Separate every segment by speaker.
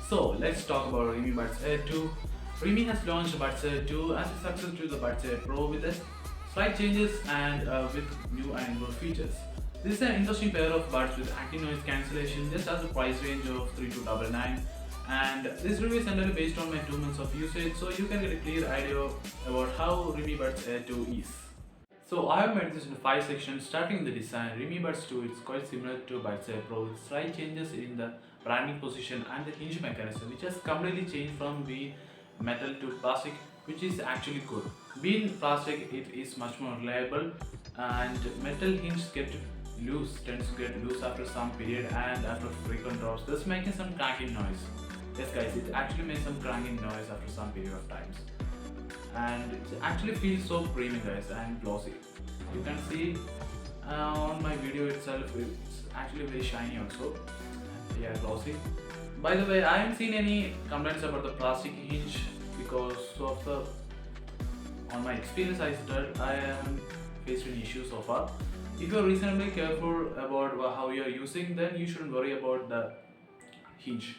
Speaker 1: So let's talk about Realme Buds Air 2. Realme has launched Buds Air 2 as a successor to the Buds Air Pro with slight changes and with new and improved features. This is an interesting pair of buds with active noise cancellation just at the price range of 3299, and this review is entirely based on my 2 months of usage, so you can get a clear idea about how Realme Buds Air 2 is. So I have made this into 5 sections. Starting with the design, Realme Buds 2 is quite similar to Buds Air Pro with slight changes in the branding position and the hinge mechanism, which has completely changed from being metal to plastic, which is actually good. Being plastic, it is much more reliable, and metal hinge tends to get loose after some period and after frequent drops, thus making some cracking noise. Yes guys, it actually makes some cracking noise after some period of times, and it actually feels so premium guys and glossy. You can see on my video itself, it's actually very shiny also. Yeah, glossy. By the way, I haven't seen any complaints about the plastic hinge because of the on my experience I haven't faced any issues so far. If you're reasonably careful about how you're using, then you shouldn't worry about the hinge,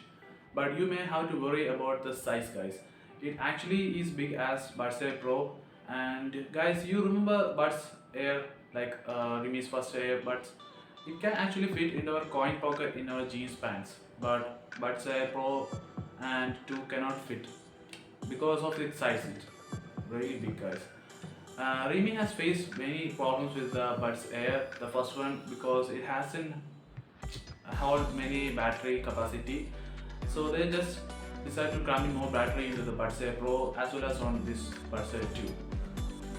Speaker 1: but you may have to worry about the size guys. It actually is big as Buds Air Pro, and guys, you remember Buds Air, like Realme's first earbuds? It can actually fit into our coin pocket in our jeans pants, but Buds Air Pro and 2 cannot fit because of its size. It's really big guys. Realme has faced many problems with the Buds Air. The first one because it hasn't hold many battery capacity, so they just decided to cram in more battery into the Buds Air Pro as well as on this Buds Air 2.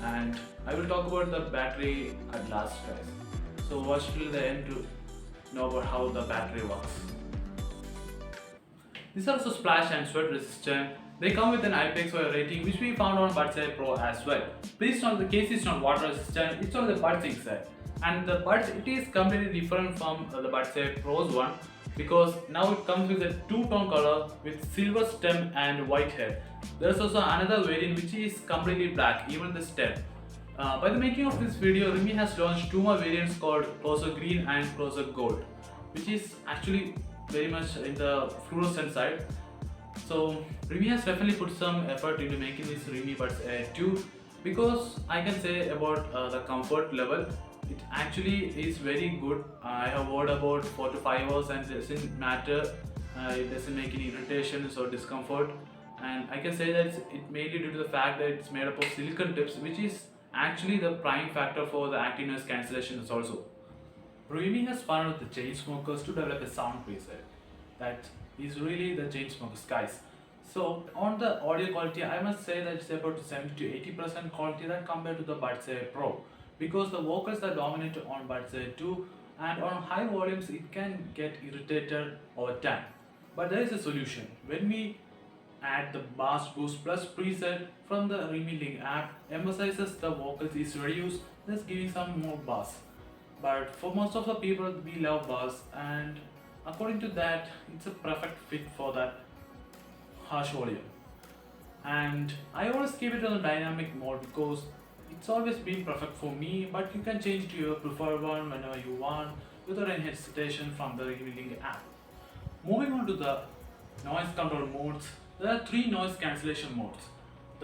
Speaker 1: And I will talk about the battery at last guys. So watch till the end to know about how the battery works. These are also splash and sweat resistant. They come with an IPX5 rating, which we found on Buds Air Pro as well. Please note the case is not water resistant, it's on the buds inside. And the buds, it is completely different from the Buds Air Pro's one, because now it comes with a two-tone color with silver stem and white head. There's also another variant which is completely black, even the stem. By the making of this video, Realme has launched 2 more variants called Closer Green and Closer Gold, which is actually very much in the fluorescent side. So Realme has definitely put some effort into making this Realme Buds Air 2, because I can say about the comfort level, it actually is very good. I have worn about 4 to 5 hours and it doesn't matter, it doesn't make any irritations or discomfort, and I can say that it mainly due to the fact that it's made up of silicone tips, which is actually the prime factor for the active noise cancellation also. Realme has partnered with the chain smokers to develop a sound preset that is really the chain smokers guys. So on the audio quality, I must say that it's about 70 to 80% quality that compared to the Buds Air Pro, because the vocals are dominant on Buds Air 2, and on high volumes it can get irritated over time. But there is a solution. When we add the Bass Boost Plus preset from the Realme Link app, emphasizes the vocals is reduced, thus giving some more bass. But for most of the people, we love bass, and according to that, it's a perfect fit for that harsh volume. And I always keep it on the dynamic mode because it's always been perfect for me, but you can change to your preferred one whenever you want without any hesitation from the Realme Link app. Moving on to the noise control modes, there are 3 noise cancellation modes.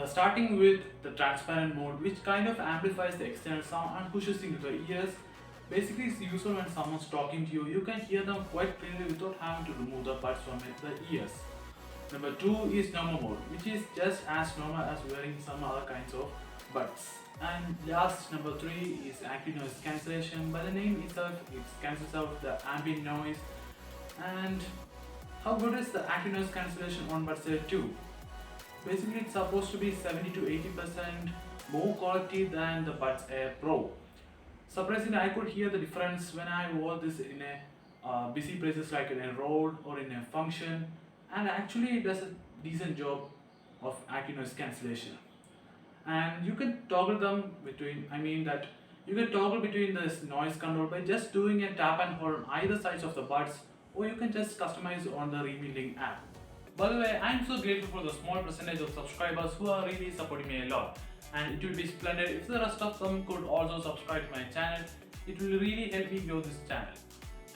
Speaker 1: Starting with the transparent mode, which kind of amplifies the external sound and pushes into the ears. Basically, it's useful when someone's talking to you. You can hear them quite clearly without having to remove the buds from the ears. Number 2 is normal mode, which is just as normal as wearing some other kinds of buds. And last, number 3 is active noise cancellation. By the name itself, it cancels out the ambient noise. And how good is the active noise cancellation on Buds Air 2? Basically, it's supposed to be 70 to 80% more quality than the Buds Air Pro. Surprisingly, I could hear the difference when I wore this in a busy places like in a road or in a function, and actually it does a decent job of active noise cancellation. And you can toggle them between, you can toggle between this noise control by just doing a tap and hold on either sides of the buds, or you can just customize on the Realme Link app. By the way, I am so grateful for the small percentage of subscribers who are really supporting me a lot, and it will be splendid if the rest of them could also subscribe to my channel. It will really help me grow this channel.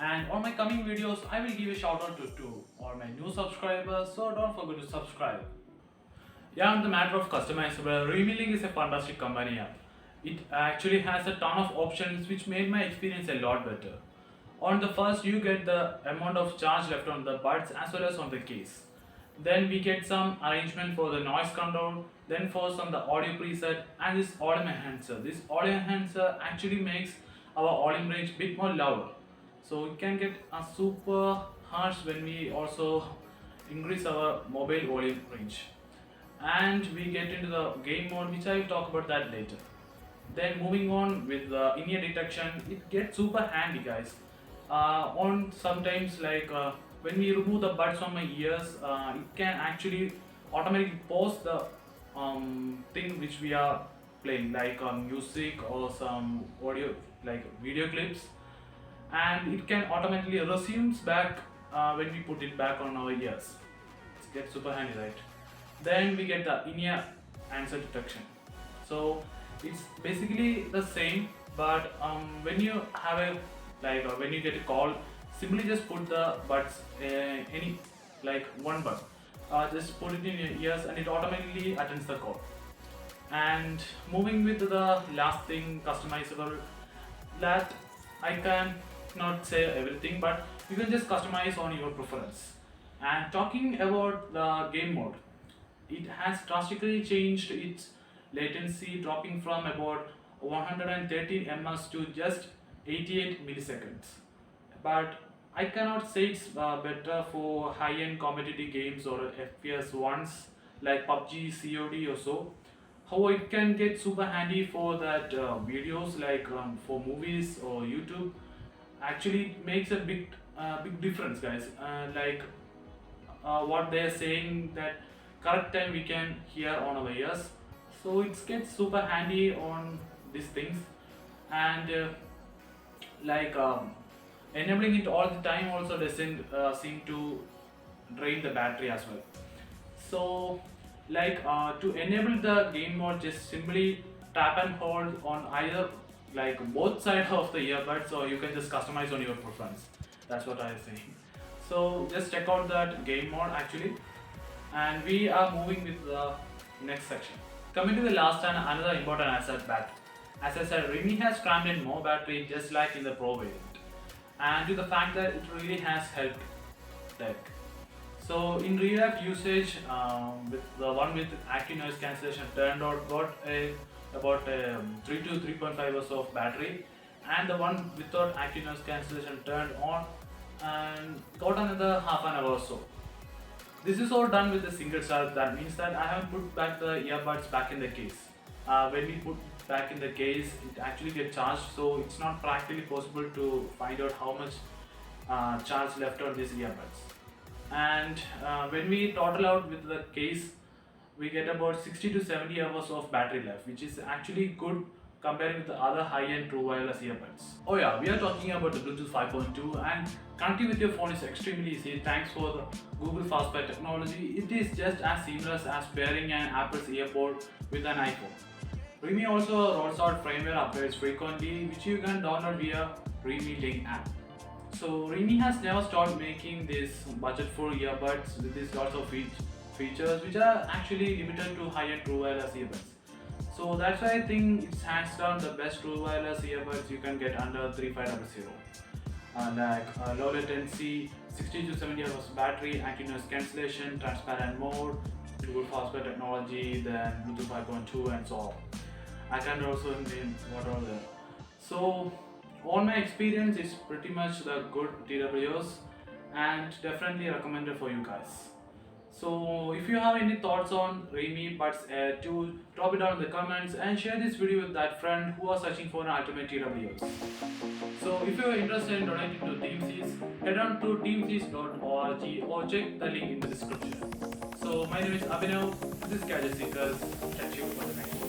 Speaker 1: And on my coming videos, I will give a shout out to all my new subscribers, so don't forget to subscribe. Yeah, on the matter of customizable, Revealing is a fantastic company app. It actually has a ton of options which made my experience a lot better. On the first, you get the amount of charge left on the buds as well as on the case. Then we get some arrangement for the noise control, then for some the audio preset and this audio enhancer. This audio enhancer actually makes our audio range bit more louder. So it can get a super harsh when we also increase our mobile volume range. And we get into the game mode, which I will talk about that later. Then moving on with the in-ear detection, it gets super handy, guys. On sometimes when we remove the buds from my ears, it can actually automatically pause the thing which we are playing, like music or some audio, like video clips, and it can automatically resumes back when we put it back on our ears. It gets super handy, right? Then we get the in-ear answer detection. So it's basically the same, but when you have a when you get a call, simply just put the buds any like one bud, just put it in your ears and it automatically attends the call. And moving with the last thing, customizable, that I can not say everything, but you can just customize on your preference. And talking about the game mode, it has drastically changed its latency, dropping from about 113 ms to just 88 milliseconds. But I cannot say it's better for high-end competitive games or FPS ones like PUBG, COD or so. However, it can get super handy for that videos like for movies or YouTube. Actually, it makes a big difference, guys. What they're saying, that correct time we can hear on our ears, so it gets super handy on these things. And enabling it all the time also doesn't seem to drain the battery as well. So to enable the game mode, just simply tap and hold on either both sides of the earbuds, or you can just customize on your preference. That's what I say. So just check out that game mode actually. And we are moving with the next section. Coming to the last and another important asset, battery. As I said, Realme has crammed in more battery just like in the Pro variant, and to the fact that it really has helped tech. So in real life usage, with the one with active noise cancellation turned out got about 3 to 3.5 hours of battery, and the one without active noise cancellation turned on and got another half an hour or so. This is all done with a single charge. That means that I haven't put back the earbuds back in the case. When we put back in the case, it actually gets charged, so it's not practically possible to find out how much charge left on these earbuds. And when we total out with the case, we get about 60 to 70 hours of battery life, which is actually good comparing with the other high-end true wireless earbuds. Oh yeah, we are talking about the Bluetooth 5.2, and connecting with your phone is extremely easy thanks for the Google Fastpair technology. It is just as seamless as pairing an Apple's earpod with an iPhone. Realme also rolls out firmware updates frequently, which you can download via Realme Link app. So Realme has never stopped making these budget-full earbuds with these lots of features which are actually limited to high-end true wireless earbuds. So that's why I think it's hands down the best true wireless earbuds you can get under 3500. Low latency, 60 to 70 hours battery, active noise cancellation, transparent mode, Google Fastpair technology, then Bluetooth 5.2 and so on. I can also name what are there. So all my experience is pretty much the good TWS and definitely recommended for you guys. So if you have any thoughts on Realme Buds Air 2, drop it down in the comments and share this video with that friend who are searching for an ultimate TWS. So if you are interested in donating to TeamSeas, head on to teamseas.org or check the link in the description. So my name is Abhinav, this is Gadget Seekers. Catch you for the next one.